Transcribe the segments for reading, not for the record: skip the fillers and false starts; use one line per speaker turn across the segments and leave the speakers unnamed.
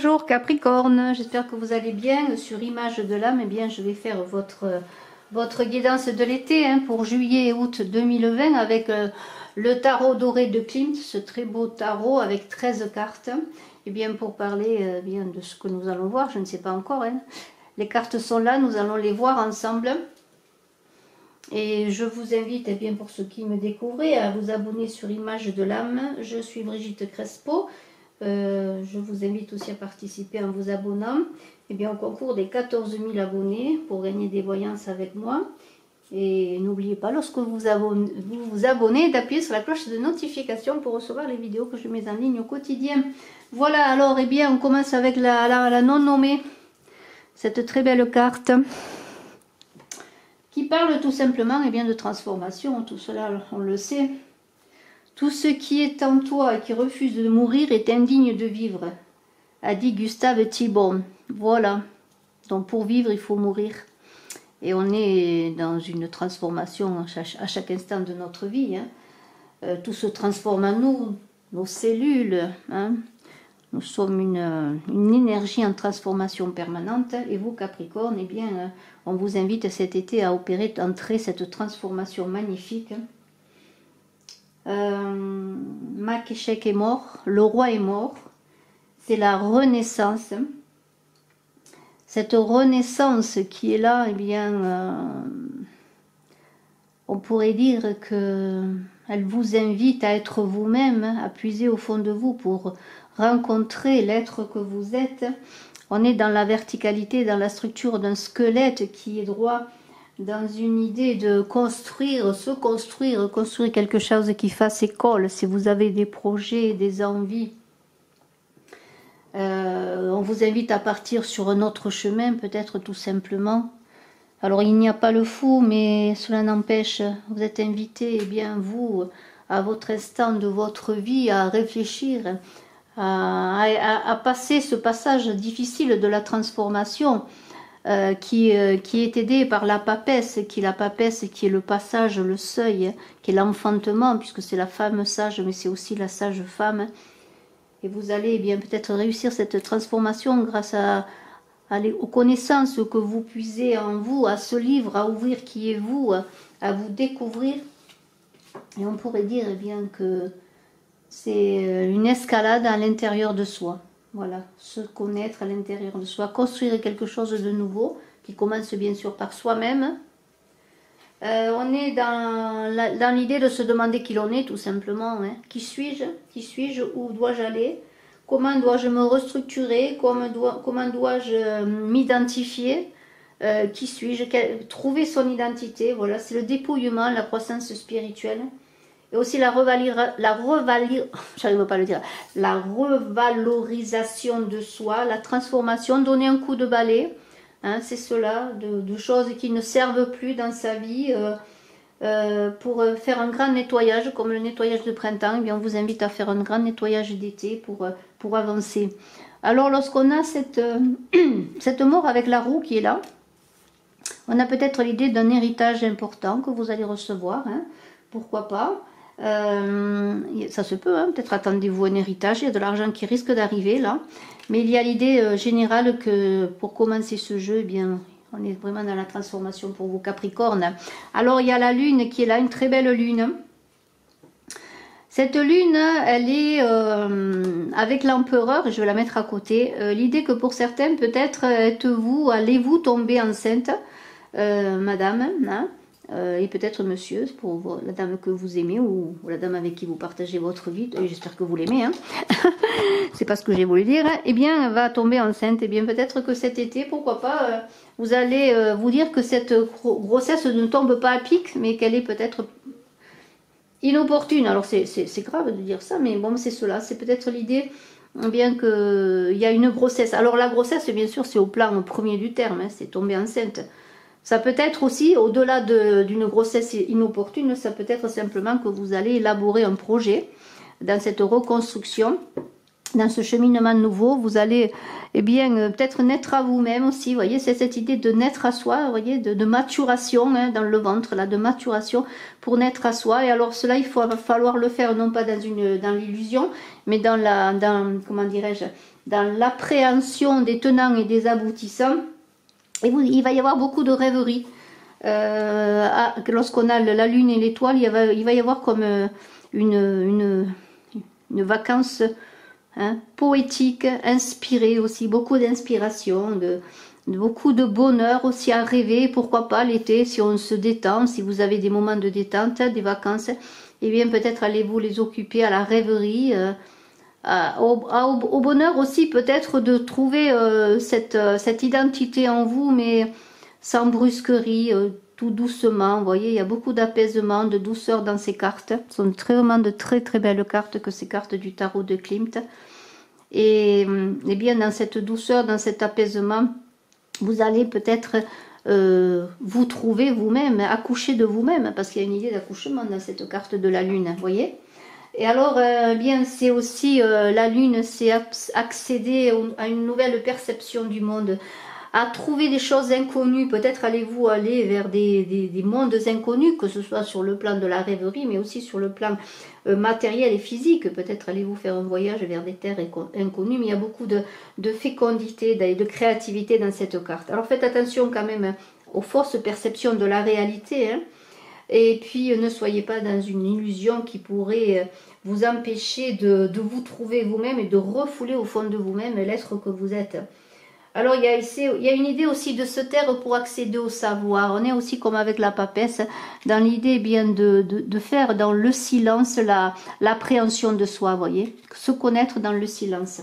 Bonjour Capricorne, j'espère que vous allez bien. Sur Image de l'âme, eh bien, je vais faire votre guidance de l'été pour juillet et août 2020 avec le tarot doré de Klimt, ce très beau tarot avec 13 cartes. Et bien, pour parler bien de ce que nous allons voir, je ne sais pas encore. Les cartes sont là, nous allons les voir ensemble. Et je vous invite, eh bien, pour ceux qui me découvrent, à vous abonner sur Image de l'âme. Je suis Brigitte Crespo. Je vous invite aussi à participer en vous abonnant au concours des 14 000 abonnés pour gagner des voyances avec moi. Et n'oubliez pas, lorsque vous vous abonnez, d'appuyer sur la cloche de notification pour recevoir les vidéos que je mets en ligne au quotidien. Voilà, alors, on commence avec la non nommée, cette très belle carte qui parle tout simplement de transformation. Tout cela, on le sait. Tout ce qui est en toi et qui refuse de mourir est indigne de vivre, a dit Gustave Thibon. Voilà. Donc pour vivre, il faut mourir. Et on est dans une transformation à chaque instant de notre vie. Tout se transforme en nous, nos cellules. Nous sommes une énergie en transformation permanente. Et vous, Capricorne, on vous invite cet été à entrer cette transformation magnifique. Makeshek est mort, le roi est mort, c'est la renaissance. Cette renaissance qui est là, on pourrait dire que elle vous invite à être vous-même, à puiser au fond de vous pour rencontrer l'être que vous êtes. On est dans la verticalité, dans la structure d'un squelette qui est droit, dans une idée de construire quelque chose qui fasse école. Si vous avez des projets, des envies, on vous invite à partir sur un autre chemin, peut-être tout simplement. Alors il n'y a pas le fou, mais cela n'empêche, vous êtes invité, vous, à votre instant de votre vie, à réfléchir, à passer ce passage difficile de la transformation, qui est aidé par la papesse, qui est le passage, le seuil, qui est l'enfantement, puisque c'est la femme sage, mais c'est aussi la sage femme. Et vous allez peut-être réussir cette transformation grâce aux connaissances que vous puisez en vous, à ce livre, à ouvrir qui est vous, à vous découvrir. Et on pourrait dire que c'est une escalade à l'intérieur de soi. Voilà, se connaître à l'intérieur de soi, construire quelque chose de nouveau, qui commence bien sûr par soi-même. On est dans l'idée de se demander qui l'on est, tout simplement. Qui suis-je? Où dois-je aller? Comment dois-je me restructurer? Comment dois-je m'identifier? Qui suis-je? Trouver son identité, voilà, c'est le dépouillement, la croissance spirituelle. Et aussi la revalorisation de soi, la transformation, donner un coup de balai. C'est cela, de choses qui ne servent plus dans sa vie, pour faire un grand nettoyage, comme le nettoyage de printemps. On vous invite à faire un grand nettoyage d'été pour avancer. Alors lorsqu'on a cette mort avec la roue qui est là, on a peut-être l'idée d'un héritage important que vous allez recevoir, pourquoi pas. Ça se peut, peut-être attendez-vous un héritage, il y a de l'argent qui risque d'arriver là, mais il y a l'idée générale que pour commencer ce jeu, on est vraiment dans la transformation pour vous, Capricorne. Alors il y a la lune qui est là, une très belle lune. Cette lune, elle est avec l'empereur, je vais la mettre à côté. L'idée que pour certains, peut-être allez-vous tomber enceinte, madame, et peut-être monsieur, pour la dame que vous aimez ou la dame avec qui vous partagez votre vie. J'espère que vous l'aimez, c'est pas ce que j'ai voulu dire. Va tomber enceinte. Peut-être que cet été, pourquoi pas, vous allez vous dire que cette grossesse ne tombe pas à pic, mais qu'elle est peut-être inopportune. Alors c'est grave de dire ça, mais bon, c'est cela. C'est peut-être l'idée qu'il y a une grossesse. Alors la grossesse, bien sûr, c'est au plan premier du terme, c'est tomber enceinte. Ça peut être aussi, au-delà d'une grossesse inopportune, ça peut être simplement que vous allez élaborer un projet dans cette reconstruction dans ce cheminement nouveau, vous allez eh bien peut-être naître à vous-même aussi. Vous voyez, c'est cette idée de naître à soi, vous voyez, de maturation hein, dans le ventre, là, de maturation pour naître à soi. Et alors cela, va falloir le faire non pas dans l'illusion, mais comment dirais-je, dans l'appréhension des tenants et des aboutissants. Et il va y avoir beaucoup de rêveries. Lorsqu'on a la lune et l'étoile, il va y avoir comme une vacance hein, poétique, inspirée aussi, beaucoup d'inspiration, beaucoup de bonheur aussi à rêver, pourquoi pas l'été, si on se détend, si vous avez des moments de détente, des vacances, et bien peut-être allez-vous les occuper à la rêverie, au bonheur aussi peut-être de trouver cette identité en vous, mais sans brusquerie, tout doucement. Vous voyez, il y a beaucoup d'apaisement, de douceur dans ces cartes. Ce sont vraiment de très très belles cartes que ces cartes du tarot de Klimt. Et bien dans cette douceur, dans cet apaisement, vous allez peut-être vous trouver vous-même, accoucher de vous-même, parce qu'il y a une idée d'accouchement dans cette carte de la lune, vous voyez. Et alors, bien, c'est aussi, la lune, c'est accéder à une nouvelle perception du monde, à trouver des choses inconnues. Peut-être allez-vous aller vers des mondes inconnus, que ce soit sur le plan de la rêverie, mais aussi sur le plan matériel et physique. Peut-être allez-vous faire un voyage vers des terres inconnues, mais il y a beaucoup de fécondité et de créativité dans cette carte. Alors faites attention quand même aux fausses perceptions de la réalité, hein. Et puis ne soyez pas dans une illusion qui pourrait vous empêcher de vous trouver vous-même et de refouler au fond de vous-même l'être que vous êtes. Alors il y a une idée aussi de se taire pour accéder au savoir. On est aussi comme avec la papesse dans l'idée bien de faire dans le silence l'appréhension de soi, voyez, se connaître dans le silence.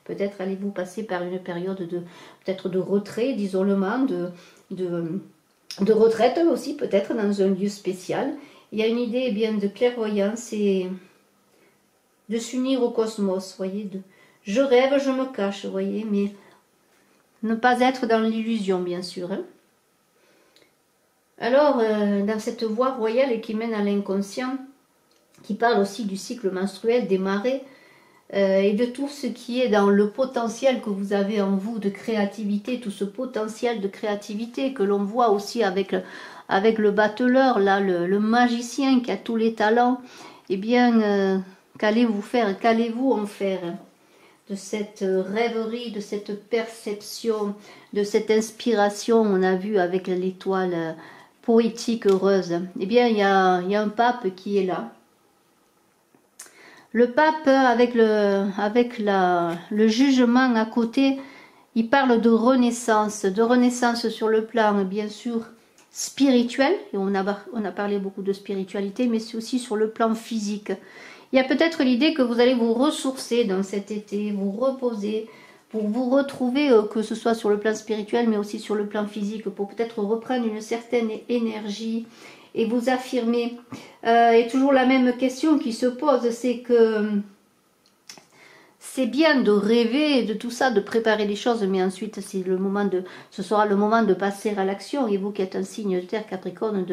Peut-être allez-vous passer par une période peut-être de retrait, d'isolement, de retraite aussi, peut-être dans un lieu spécial. Il y a une idée eh bien de clairvoyance et de s'unir au cosmos, voyez. Je rêve, je me cache, voyez, mais ne pas être dans l'illusion, bien sûr. Hein. Alors, dans cette voie royale qui mène à l'inconscient, qui parle aussi du cycle menstruel, des marées, et de tout ce qui est dans le potentiel que vous avez en vous de créativité, tout ce potentiel de créativité que l'on voit aussi avec le battleur, là, le magicien qui a tous les talents, eh bien, qu'allez-vous faire, qu'allez-vous en faire de cette rêverie, de cette perception, de cette inspiration, on a vu avec l'étoile poétique heureuse. Eh bien, il y a un pape qui est là. Le pape, avec le jugement à côté, il parle de renaissance sur le plan, bien sûr, spirituel. Et on a parlé beaucoup de spiritualité, mais c'est aussi sur le plan physique. Il y a peut-être l'idée que vous allez vous ressourcer dans cet été, vous reposer, pour vous retrouver, que ce soit sur le plan spirituel, mais aussi sur le plan physique, pour peut-être reprendre une certaine énergie et vous affirmer. Et toujours la même question qui se pose, c'est que c'est bien de rêver de tout ça, de préparer les choses, mais ensuite ce sera le moment de passer à l'action. Et vous qui êtes un signe de terre, Capricorne,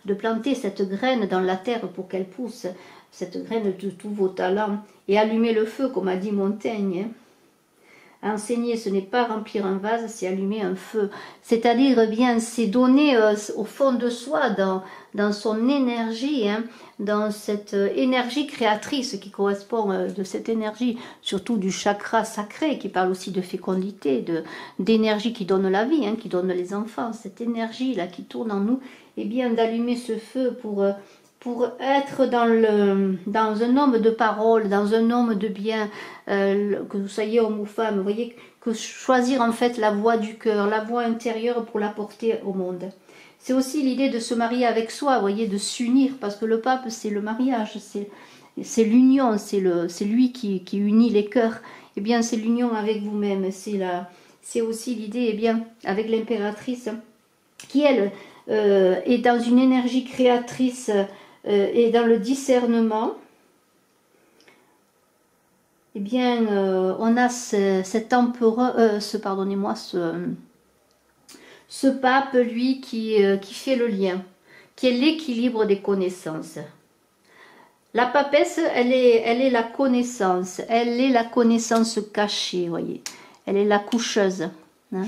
de planter cette graine dans la terre pour qu'elle pousse, cette graine de tous vos talents, et allumer le feu, comme a dit Montaigne. Enseigner, ce n'est pas remplir un vase, c'est allumer un feu. C'est-à-dire, bien, c'est donner au fond de soi, dans son énergie, hein, dans cette énergie créatrice qui correspond de cette énergie, surtout du chakra sacré, qui parle aussi de fécondité, d'énergie qui donne la vie, hein, qui donne les enfants, cette énergie-là qui tourne en nous, et bien d'allumer ce feu pour être dans un homme de parole, dans un homme de bien, que vous soyez homme ou femme, vous voyez, que choisir en fait la voie du cœur, la voie intérieure pour la porter au monde. C'est aussi l'idée de se marier avec soi, vous voyez, de s'unir, parce que le pape, c'est le mariage, c'est l'union, c'est lui qui unit les cœurs. Eh bien, c'est l'union avec vous-même, c'est aussi l'idée, eh bien, avec l'impératrice, qui elle est dans une énergie créatrice et dans le discernement. Eh bien, on a cet empereur, pardonnez-moi, ce pape, lui, qui fait le lien, qui est l'équilibre des connaissances. La papesse, elle est la connaissance. Elle est la connaissance cachée, voyez. Elle est la coucheuse. Hein.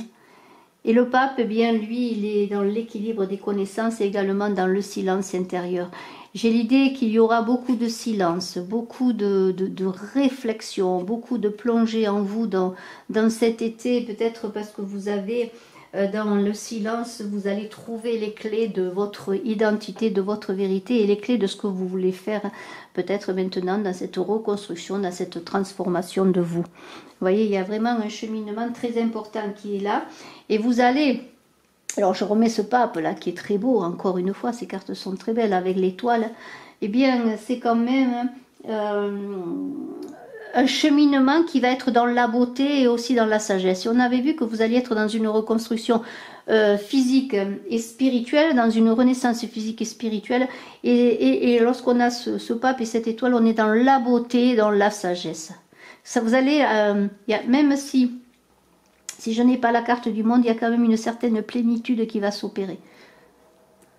Et le pape, eh bien, lui, il est dans l'équilibre des connaissances et également dans le silence intérieur. J'ai l'idée qu'il y aura beaucoup de silence, beaucoup de réflexion, beaucoup de plongée en vous dans cet été, peut-être parce que vous avez, dans le silence, vous allez trouver les clés de votre identité, de votre vérité et les clés de ce que vous voulez faire peut-être maintenant dans cette reconstruction, dans cette transformation de vous. Vous voyez, il y a vraiment un cheminement très important qui est là. Et vous allez... Alors je remets ce pape là qui est très beau, encore une fois, ces cartes sont très belles avec l'étoile. Eh bien, c'est quand même un cheminement qui va être dans la beauté et aussi dans la sagesse. Et on avait vu que vous alliez être dans une reconstruction physique et spirituelle, dans une renaissance physique et spirituelle. Et lorsqu'on a ce pape et cette étoile, on est dans la beauté, dans la sagesse. Ça, vous allez, même si je n'ai pas la carte du monde, il y a quand même une certaine plénitude qui va s'opérer.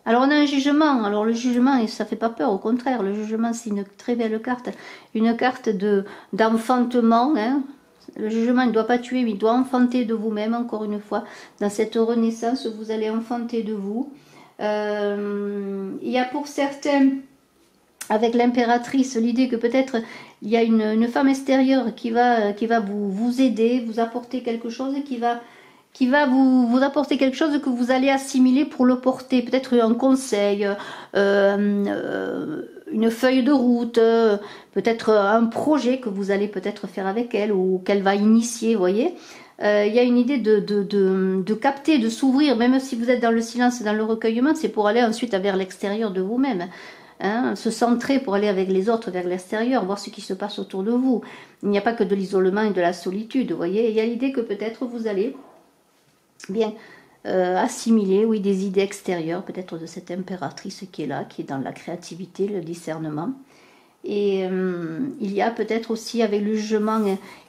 Alors on a un jugement, alors le jugement, ça ne fait pas peur, au contraire, le jugement c'est une très belle carte, une carte d'enfantement, hein. Le jugement ne doit pas tuer, mais il doit enfanter de vous-même, encore une fois, dans cette renaissance, vous allez enfanter de vous. Il y a pour certains... avec l'impératrice, l'idée que peut-être il y a une femme extérieure qui va vous aider, vous apporter quelque chose, qui va vous apporter quelque chose que vous allez assimiler pour le porter. Peut-être un conseil, une feuille de route, peut-être un projet que vous allez peut-être faire avec elle ou qu'elle va initier, vous voyez. Il y a une idée de capter, de s'ouvrir, même si vous êtes dans le silence et dans le recueillement, c'est pour aller ensuite vers l'extérieur de vous-même. Hein, se centrer pour aller avec les autres vers l'extérieur, voir ce qui se passe autour de vous. Il n'y a pas que de l'isolement et de la solitude, vous voyez. Il y a l'idée que peut-être vous allez bien assimiler, oui, des idées extérieures, peut-être de cette impératrice qui est là, qui est dans la créativité, le discernement. Et il y a peut-être aussi avec le jugement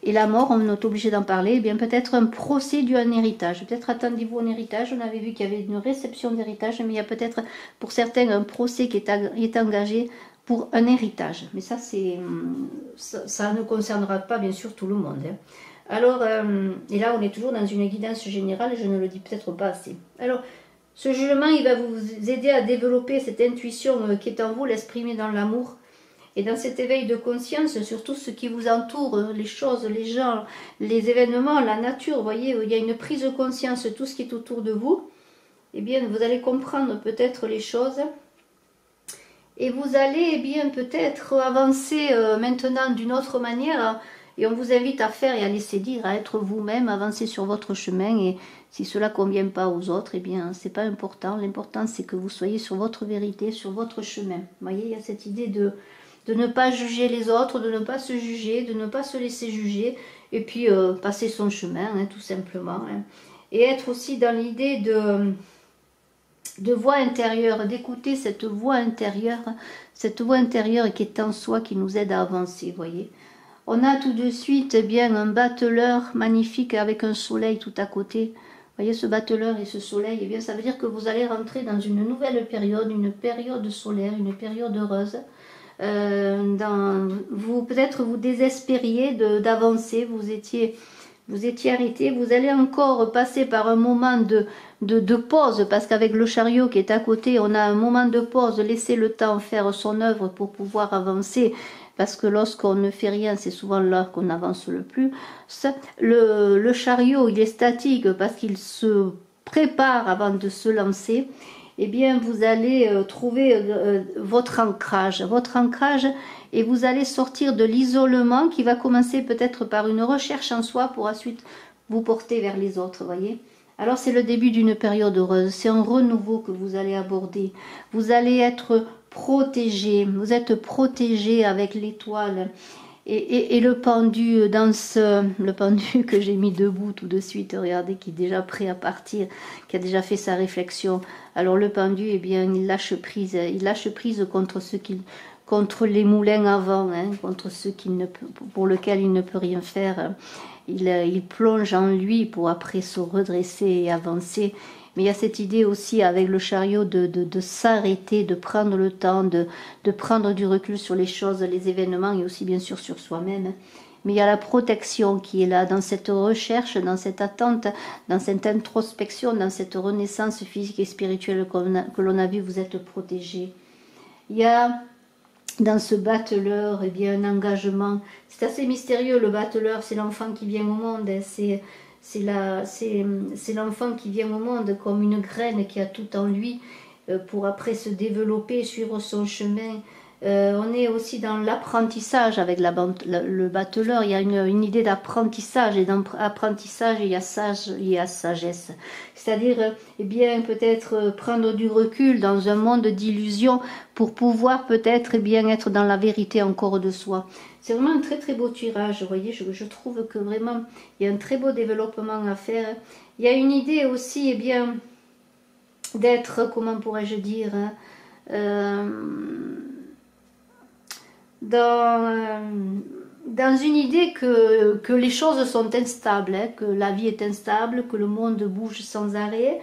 et la mort, on est obligé d'en parler, eh bien peut-être un procès dû à un héritage. Peut-être attendez-vous un héritage, on avait vu qu'il y avait une réception d'héritage, mais il y a peut-être pour certains un procès qui est engagé pour un héritage. Mais ça, ça ne concernera pas bien sûr tout le monde. Hein. Alors, et là on est toujours dans une guidance générale, je ne le dis peut-être pas assez. Alors, ce jugement, il va vous aider à développer cette intuition qui est en vous, l'exprimer dans l'amour. Et dans cet éveil de conscience, sur tout ce qui vous entoure, les choses, les gens, les événements, la nature, vous voyez, il y a une prise de conscience, tout ce qui est autour de vous, eh bien, vous allez comprendre peut-être les choses. Et vous allez, eh bien, peut-être avancer maintenant d'une autre manière. Et on vous invite à faire et à laisser dire, à être vous-même, avancer sur votre chemin. Et si cela ne convient pas aux autres, eh bien, c'est pas important. L'important, c'est que vous soyez sur votre vérité, sur votre chemin. Vous voyez, il y a cette idée de ne pas juger les autres, de ne pas se juger, de ne pas se laisser juger, et puis passer son chemin, hein, tout simplement. Hein. Et être aussi dans l'idée de voix intérieure, d'écouter cette voix intérieure qui est en soi, qui nous aide à avancer, vous voyez. On a tout de suite eh bien un battleur magnifique avec un soleil tout à côté. Vous voyez ce battleur et ce soleil, eh bien ça veut dire que vous allez rentrer dans une nouvelle période, une période solaire, une période heureuse. Vous peut-être vous désespériez d'avancer, vous étiez arrêté, vous allez encore passer par un moment de pause, parce qu'avec le chariot qui est à côté, on a un moment de pause, laisser le temps faire son œuvre pour pouvoir avancer, parce que lorsqu'on ne fait rien, c'est souvent là qu'on avance le plus. Le chariot, il est statique parce qu'il se prépare avant de se lancer. Eh bien, vous allez trouver votre ancrage, et vous allez sortir de l'isolement qui va commencer peut-être par une recherche en soi pour ensuite vous porter vers les autres, voyez. Alors, c'est le début d'une période heureuse, c'est un renouveau que vous allez aborder. Vous allez être protégé, vous êtes protégé avec l'étoile. Et le pendu danse, le pendu que j'ai mis debout tout de suite, regardez, qui est déjà prêt à partir, qui a déjà fait sa réflexion. Alors le pendu, eh bien, il lâche prise contre les moulins à vent, hein, contre ceux pour lesquels il ne peut rien faire. Il plonge en lui pour après se redresser et avancer. Mais il y a cette idée aussi avec le chariot de s'arrêter, de prendre le temps, de prendre du recul sur les choses, les événements et aussi bien sûr sur soi-même. Mais il y a la protection qui est là, dans cette recherche, dans cette attente, dans cette introspection, dans cette renaissance physique et spirituelle que l'on a vu, vous êtes protégé. Il y a dans ce battleur, eh bien, un engagement. C'est assez mystérieux, le battleur, c'est l'enfant qui vient au monde, c'est l'enfant qui vient au monde comme une graine qui a tout en lui pour après se développer, suivre son chemin. On est aussi dans l'apprentissage avec le battleur. Il y a une idée d'apprentissage, et d'apprentissage il y a sagesse. C'est-à-dire, eh bien, peut-être prendre du recul dans un monde d'illusions pour pouvoir peut-être eh bien être dans la vérité encore de soi. C'est vraiment un très très beau tirage, vous voyez, je trouve que vraiment il y a un très beau développement à faire. Il y a une idée aussi, eh bien, d'être, comment pourrais-je dire, dans une idée que les choses sont instables, hein, que la vie est instable, que le monde bouge sans arrêt,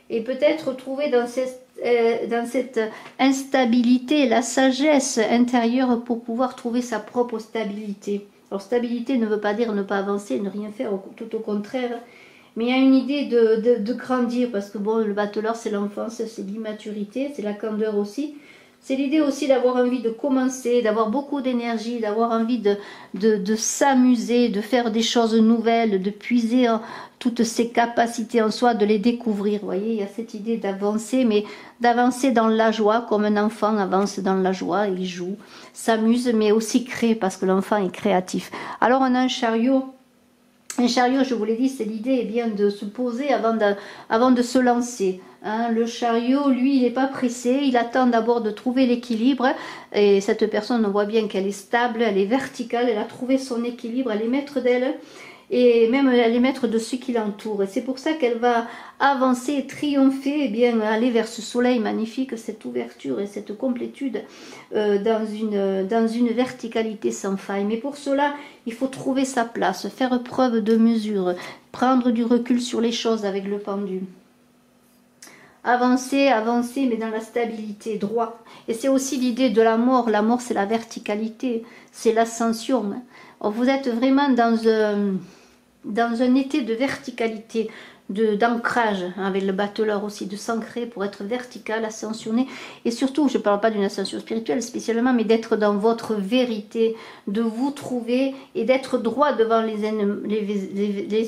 et peut-être trouver dans cette instabilité la sagesse intérieure pour pouvoir trouver sa propre stabilité. Alors stabilité ne veut pas dire ne pas avancer, ne rien faire, tout au contraire, mais il y a une idée de grandir, parce que bon, le battleur c'est l'enfance, c'est l'immaturité, c'est la candeur aussi. C'est l'idée aussi d'avoir envie de commencer, d'avoir beaucoup d'énergie, d'avoir envie de s'amuser, de faire des choses nouvelles, de puiser toutes ses capacités en soi, de les découvrir. Vous voyez, il y a cette idée d'avancer, mais d'avancer dans la joie, comme un enfant avance dans la joie, il joue, s'amuse, mais aussi crée, parce que l'enfant est créatif. Alors on a un chariot. Un chariot, je vous l'ai dit, c'est l'idée eh bien de se poser avant de se lancer. Hein, le chariot, lui, il n'est pas pressé, il attend d'abord de trouver l'équilibre. Et cette personne, on voit bien qu'elle est stable, elle est verticale, elle a trouvé son équilibre, elle est maître d'elle. Et même elle est maître de ce qui l'entoure. Et c'est pour ça qu'elle va avancer et triompher, et bien aller vers ce soleil magnifique, cette ouverture et cette complétude dans une verticalité sans faille. Mais pour cela, il faut trouver sa place, faire preuve de mesure, prendre du recul sur les choses avec le pendu. Avancer, avancer, mais dans la stabilité, droit. Et c'est aussi l'idée de la mort. La mort, c'est la verticalité, c'est l'ascension. Vous êtes vraiment dans un été de verticalité, d'ancrage, hein, avec le battleur aussi, de s'ancrer pour être vertical, ascensionné, et surtout, je ne parle pas d'une ascension spirituelle spécialement, mais d'être dans votre vérité, de vous trouver et d'être droit devant les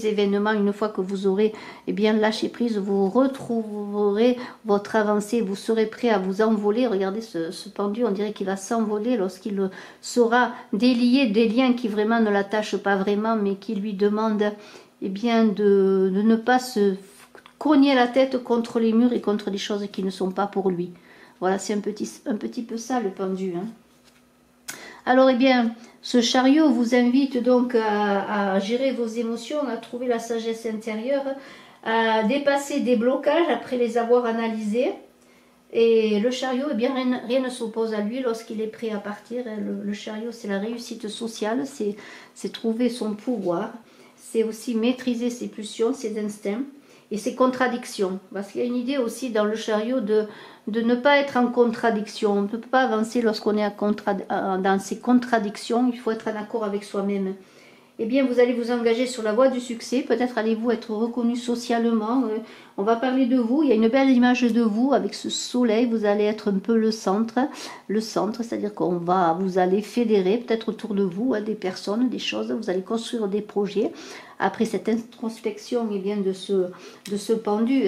événements. Une fois que vous aurez eh bien, lâché prise, vous retrouverez votre avancée, vous serez prêt à vous envoler. Regardez ce pendu, on dirait qu'il va s'envoler lorsqu'il saura délier des liens qui vraiment ne l'attachent pas vraiment, mais qui lui demandent eh bien, de ne pas se cogner la tête contre les murs et contre des choses qui ne sont pas pour lui. Voilà, c'est un petit peu ça le pendu. Hein. Alors, eh bien, ce chariot vous invite donc à gérer vos émotions, à trouver la sagesse intérieure, à dépasser des blocages après les avoir analysés. Et le chariot, eh bien, rien ne s'oppose à lui lorsqu'il est prêt à partir. Le chariot, c'est la réussite sociale, c'est trouver son pouvoir. C'est aussi maîtriser ses pulsions, ses instincts et ses contradictions. Parce qu'il y a une idée aussi dans le chariot de ne pas être en contradiction. On ne peut pas avancer lorsqu'on est dans ses contradictions. Il faut être en accord avec soi-même. Eh bien, vous allez vous engager sur la voie du succès. Peut-être allez-vous être reconnu socialement. On va parler de vous. Il y a une belle image de vous avec ce soleil. Vous allez être un peu le centre. Le centre, c'est-à-dire vous allez fédérer peut-être autour de vous des personnes, des choses. Vous allez construire des projets. Après cette introspection eh bien, de ce pendu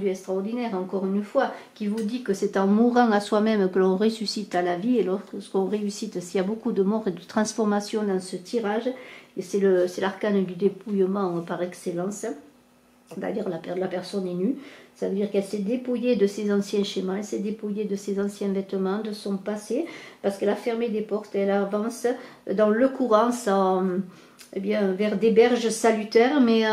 extraordinaire, encore une fois, qui vous dit que c'est en mourant à soi-même que l'on ressuscite à la vie. Et lorsqu'on réussit, s'il y a beaucoup de mort et de transformation dans ce tirage, et c'est l'arcane du dépouillement par excellence. C'est-à-dire la personne est nue. Ça veut dire qu'elle s'est dépouillée de ses anciens schémas, elle s'est dépouillée de ses anciens vêtements, de son passé, parce qu'elle a fermé des portes et elle avance dans le courant eh bien, vers des berges salutaires, mais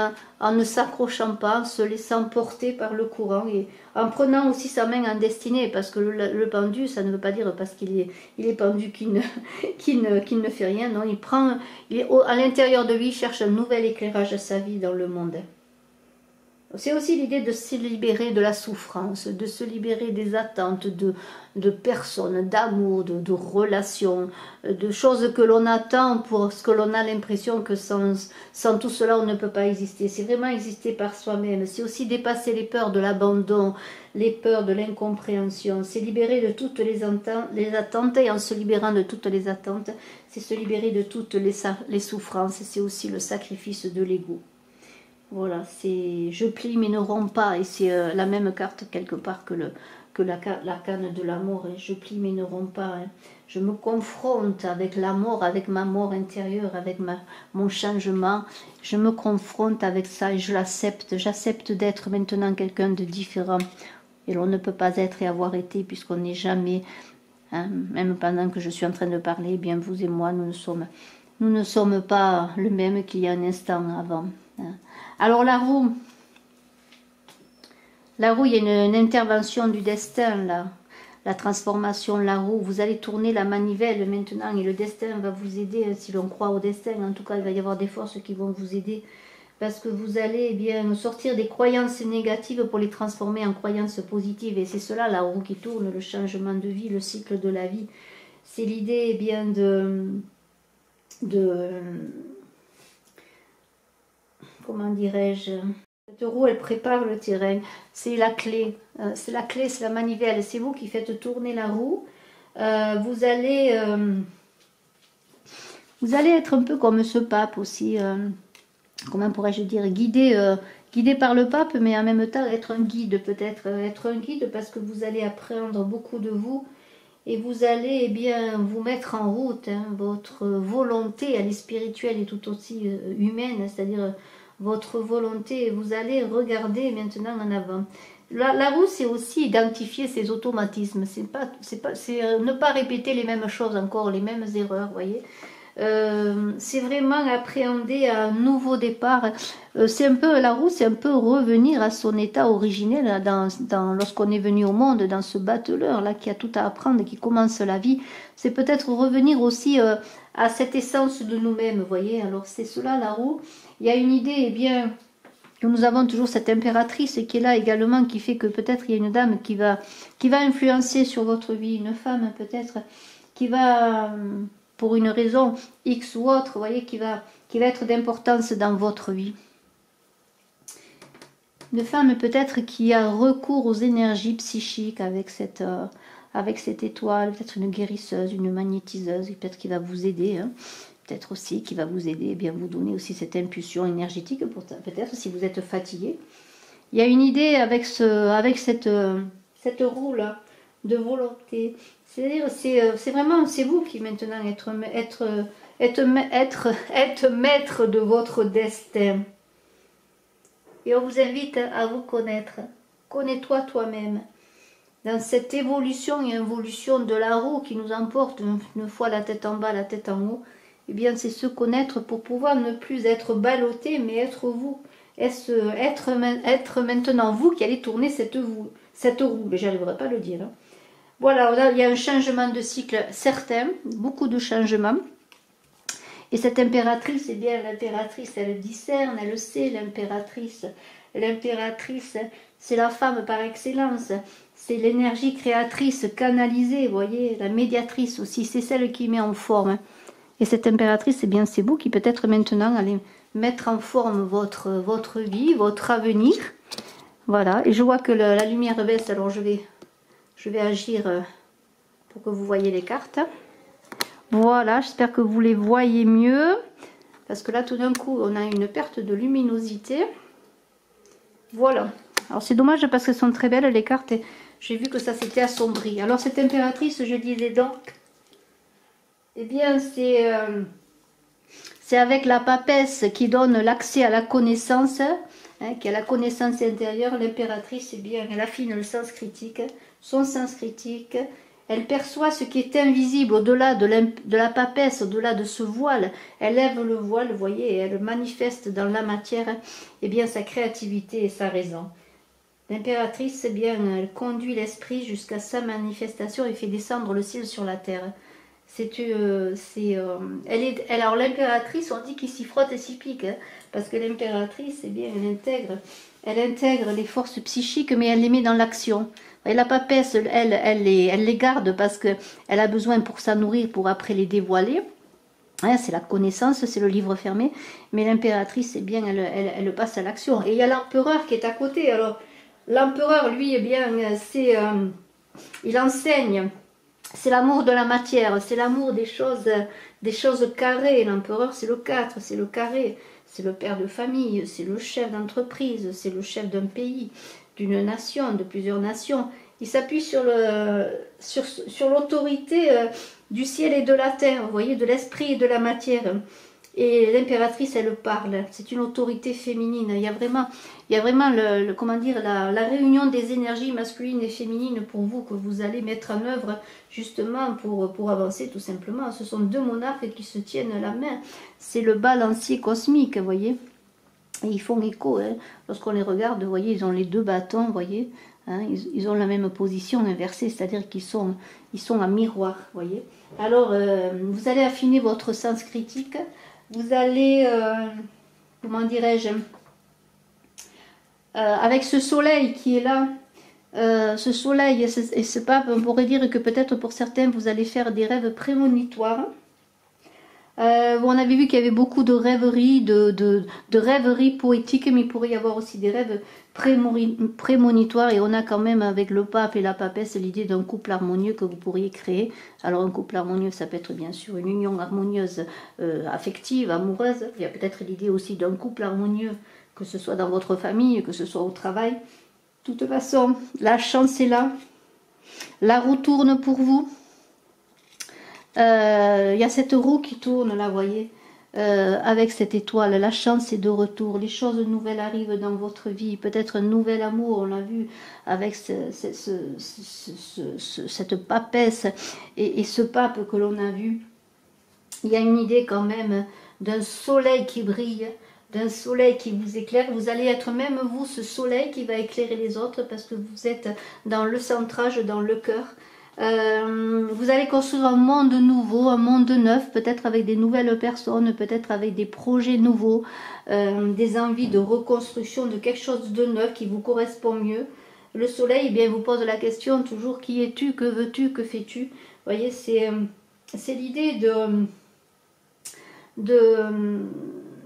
en ne s'accrochant pas, en se laissant porter par le courant et en prenant aussi sa main en destinée, parce que le pendu, ça ne veut pas dire parce qu'il est pendu qu'il ne fait rien, non, à l'intérieur de lui, il cherche un nouvel éclairage à sa vie dans le monde. C'est aussi l'idée de se libérer de la souffrance, de se libérer des attentes de personnes, d'amour, de relations, de choses que l'on attend pour ce que l'on a l'impression que sans tout cela on ne peut pas exister. C'est vraiment exister par soi-même. C'est aussi dépasser les peurs de l'abandon, les peurs de l'incompréhension. C'est libérer de toutes les attentes, et en se libérant de toutes les attentes, c'est se libérer de toutes les souffrances. C'est aussi le sacrifice de l'ego. Voilà, c'est je plie mais ne romps pas, et c'est la même carte quelque part que l'arcane de la mort. Je plie mais ne romps pas. Je me confronte avec la mort, avec ma mort intérieure, avec mon changement. Je me confronte avec ça et je l'accepte. J'accepte d'être maintenant quelqu'un de différent. Et l'on ne peut pas être et avoir été puisqu'on n'est jamais, hein, même pendant que je suis en train de parler, eh bien vous et moi, nous ne sommes pas le même qu'il y a un instant avant. Hein. Alors la roue, il y a une intervention du destin là, la transformation, la roue, vous allez tourner la manivelle maintenant et le destin va vous aider, si l'on croit au destin, en tout cas il va y avoir des forces qui vont vous aider, parce que vous allez bien sortir des croyances négatives pour les transformer en croyances positives, et c'est cela la roue qui tourne, le changement de vie, le cycle de la vie, c'est l'idée bien comment dirais-je, cette roue elle prépare le terrain, c'est la clé, c'est la manivelle, c'est vous qui faites tourner la roue. Vous allez être un peu comme ce pape aussi, comment pourrais-je dire, guidé par le pape, mais en même temps être un guide, peut-être être un guide parce que vous allez apprendre beaucoup de vous. Et vous allez eh bien vous mettre en route, hein, votre volonté, elle est spirituelle et tout aussi humaine, c'est-à-dire votre volonté, vous allez regarder maintenant en avant. La roue, c'est aussi identifier ses automatismes, c'est ne pas répéter les mêmes choses encore, les mêmes erreurs, vous voyez. C'est vraiment appréhender un nouveau départ. C'est un peu la roue, c'est un peu revenir à son état originel lorsqu'on est venu au monde, dans ce battleur là qui a tout à apprendre, qui commence la vie. C'est peut-être revenir aussi à cette essence de nous-mêmes, vous voyez. Alors c'est cela la roue. Il y a une idée, eh bien, que nous avons toujours cette impératrice qui est là également, qui fait que peut-être il y a une dame qui va influencer sur votre vie, une femme peut-être qui va pour une raison X ou autre, vous voyez, qui va être d'importance dans votre vie. Une femme peut-être qui a recours aux énergies psychiques avec cette étoile, peut-être une guérisseuse, une magnétiseuse, peut-être qui va vous aider, hein. Peut-être aussi qui va vous aider, eh bien vous donner aussi cette impulsion énergétique, peut-être si vous êtes fatigué. Il y a une idée avec cette roue là de volonté. C'est-à-dire, c'est vraiment, c'est vous qui maintenant être maître de votre destin. Et on vous invite à vous connaître. Connais-toi toi-même. Dans cette évolution et involution de la roue qui nous emporte une fois la tête en bas, la tête en haut, eh bien c'est se connaître pour pouvoir ne plus être ballotté, mais être vous. Être maintenant vous qui allez tourner cette roue. Mais j'arriverai pas à le dire. Hein. Voilà, là, il y a un changement de cycle certain, beaucoup de changements. Et cette impératrice, eh bien, l'impératrice, elle discerne, elle sait, l'impératrice, c'est la femme par excellence. C'est l'énergie créatrice, canalisée, vous voyez, la médiatrice aussi, c'est celle qui met en forme. Et cette impératrice, eh bien, c'est vous qui peut-être maintenant allez mettre en forme votre vie, votre avenir. Voilà, et je vois que la lumière baisse, alors je vais agir pour que vous voyez les cartes. Voilà, j'espère que vous les voyez mieux. Parce que là, tout d'un coup, on a une perte de luminosité. Voilà. Alors, c'est dommage parce qu'elles sont très belles, les cartes. J'ai vu que ça s'était assombri. Alors, cette impératrice, je disais donc, eh bien, c'est avec la papesse qui donne l'accès à la connaissance, hein, qui a la connaissance intérieure. L'impératrice, eh bien, elle affine le sens critique, son sens critique. Elle perçoit ce qui est invisible au-delà de la papesse, au-delà de ce voile. Elle lève le voile, vous voyez, et elle manifeste dans la matière eh bien, sa créativité et sa raison. L'impératrice, eh bien, elle conduit l'esprit jusqu'à sa manifestation et fait descendre le ciel sur la terre. Alors l'impératrice, on dit qu'il s'y frotte et s'y pique, hein, parce que l'impératrice, eh bien, elle intègre les forces psychiques, mais elle les met dans l'action. Et la papesse, elle les garde parce qu'elle a besoin pour s'en nourrir, pour après les dévoiler. Hein, c'est la connaissance, c'est le livre fermé. Mais l'impératrice, eh bien, elle passe à l'action. Et il y a l'empereur qui est à côté. Alors, l'empereur, lui, eh bien, il enseigne. C'est l'amour de la matière, c'est l'amour des choses carrées. L'empereur, c'est le 4, c'est le carré. C'est le père de famille, c'est le chef d'entreprise, c'est le chef d'un pays, d'une nation, de plusieurs nations. Il s'appuie sur l'autorité du ciel et de la terre, vous voyez, de l'esprit et de la matière. Et l'impératrice, elle parle. C'est une autorité féminine. Il y a vraiment comment dire, la réunion des énergies masculines et féminines pour vous, que vous allez mettre en œuvre justement pour avancer tout simplement. Ce sont deux monarques qui se tiennent la main. C'est le balancier cosmique, vous voyez. Et ils font écho. Hein. Lorsqu'on les regarde, vous voyez, ils ont les deux bâtons, vous voyez. Hein, ils ont la même position inversée, c'est-à-dire qu'ils sont en miroir, vous voyez. Alors, vous allez affiner votre sens critique. Vous allez, comment dirais-je, avec ce soleil qui est là, ce soleil et ce pape, on pourrait dire que peut-être pour certains, vous allez faire des rêves prémonitoires. On avait vu qu'il y avait beaucoup de rêveries, de rêveries poétiques, mais il pourrait y avoir aussi des rêves prémonitoires. Et on a quand même avec le pape et la papesse l'idée d'un couple harmonieux que vous pourriez créer. Alors un couple harmonieux, ça peut être bien sûr une union harmonieuse, affective, amoureuse. Il y a peut-être l'idée aussi d'un couple harmonieux, que ce soit dans votre famille, que ce soit au travail. De toute façon, la chance est là. La roue tourne pour vous. Il y a cette roue qui tourne là, vous voyez, avec cette étoile. La chance est de retour, les choses nouvelles arrivent dans votre vie, peut-être un nouvel amour, on l'a vu avec cette papesse et ce pape que l'on a vu. Il y a une idée quand même d'un soleil qui brille, d'un soleil qui vous éclaire. Vous allez être même vous ce soleil qui va éclairer les autres parce que vous êtes dans le centrage, dans le cœur. Vous allez construire un monde nouveau, un monde neuf, peut-être avec des nouvelles personnes, peut-être avec des projets nouveaux, des envies de reconstruction de quelque chose de neuf qui vous correspond mieux. Le soleil, eh bien, vous pose la question toujours: qui es-tu, que veux-tu, que fais-tu? Vous voyez, c'est l'idée de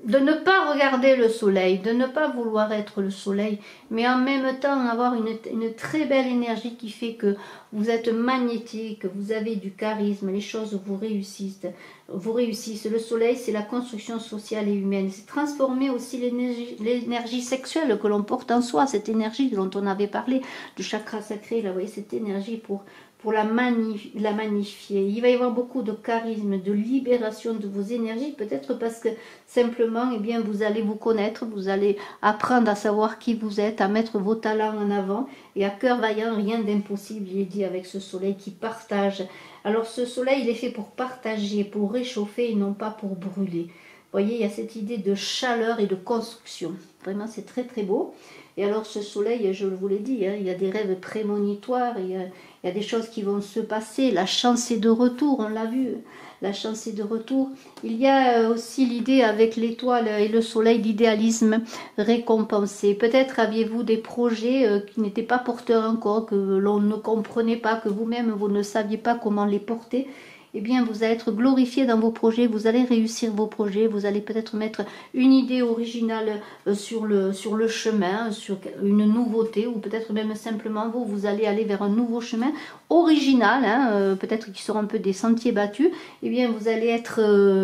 ne pas regarder le soleil, de ne pas vouloir être le soleil, mais en même temps avoir une très belle énergie qui fait que vous êtes magnétique, vous avez du charisme, les choses vous réussissent. Le soleil, c'est la construction sociale et humaine. C'est transformer aussi l'énergie sexuelle que l'on porte en soi, cette énergie dont on avait parlé, du chakra sacré, là, vous voyez, cette énergie pour la magnifier. Il va y avoir beaucoup de charisme, de libération de vos énergies, peut-être parce que simplement, eh bien, vous allez vous connaître, vous allez apprendre à savoir qui vous êtes, à mettre vos talents en avant, et à cœur vaillant, rien d'impossible, il est dit, avec ce soleil qui partage. Alors ce soleil, il est fait pour partager, pour réchauffer et non pas pour brûler. Vous voyez, il y a cette idée de chaleur et de construction. Vraiment, c'est très très beau. Et alors ce soleil, je vous l'ai dit, hein, il y a des rêves prémonitoires, il y a des choses qui vont se passer. La chance est de retour, on l'a vu, la chance est de retour. Il y a aussi l'idée avec l'étoile et le soleil d'idéalisme récompensé. Peut-être aviez-vous des projets qui n'étaient pas porteurs encore, que l'on ne comprenait pas, que vous-même vous ne saviez pas comment les porter. Eh bien, vous allez être glorifié dans vos projets, vous allez réussir vos projets, vous allez peut-être mettre une idée originale sur le chemin, sur une nouveauté, ou peut-être même simplement vous allez aller vers un nouveau chemin original, hein, peut-être qui sera un peu des sentiers battus. Eh bien, vous allez être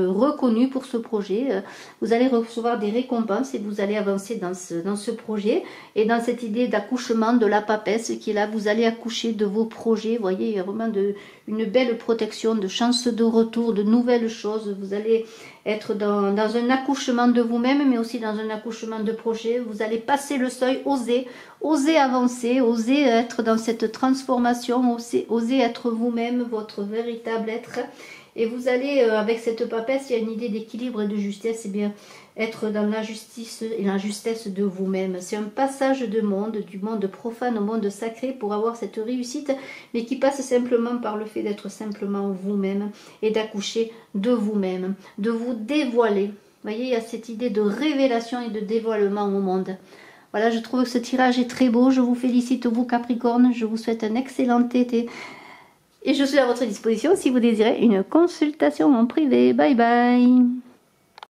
reconnu pour ce projet, vous allez recevoir des récompenses et vous allez avancer dans ce projet. Et dans cette idée d'accouchement de la papesse qui est là, vous allez accoucher de vos projets, vous voyez, il y a vraiment une belle protection, de chance de retour, de nouvelles choses. Vous allez être dans un accouchement de vous-même, mais aussi dans un accouchement de projet. Vous allez passer le seuil, oser avancer, oser être dans cette transformation, oser être vous-même, votre véritable être. Et vous allez, avec cette papesse, il y a une idée d'équilibre et de justesse, et bien être dans la justice et la justesse de vous-même. C'est un passage de monde, du monde profane au monde sacré pour avoir cette réussite, mais qui passe simplement par le fait d'être simplement vous-même et d'accoucher de vous-même, de vous dévoiler. Vous voyez, il y a cette idée de révélation et de dévoilement au monde. Voilà, je trouve que ce tirage est très beau. Je vous félicite, vous Capricorne. Je vous souhaite un excellent été. Et je suis à votre disposition si vous désirez une consultation en privé. Bye bye.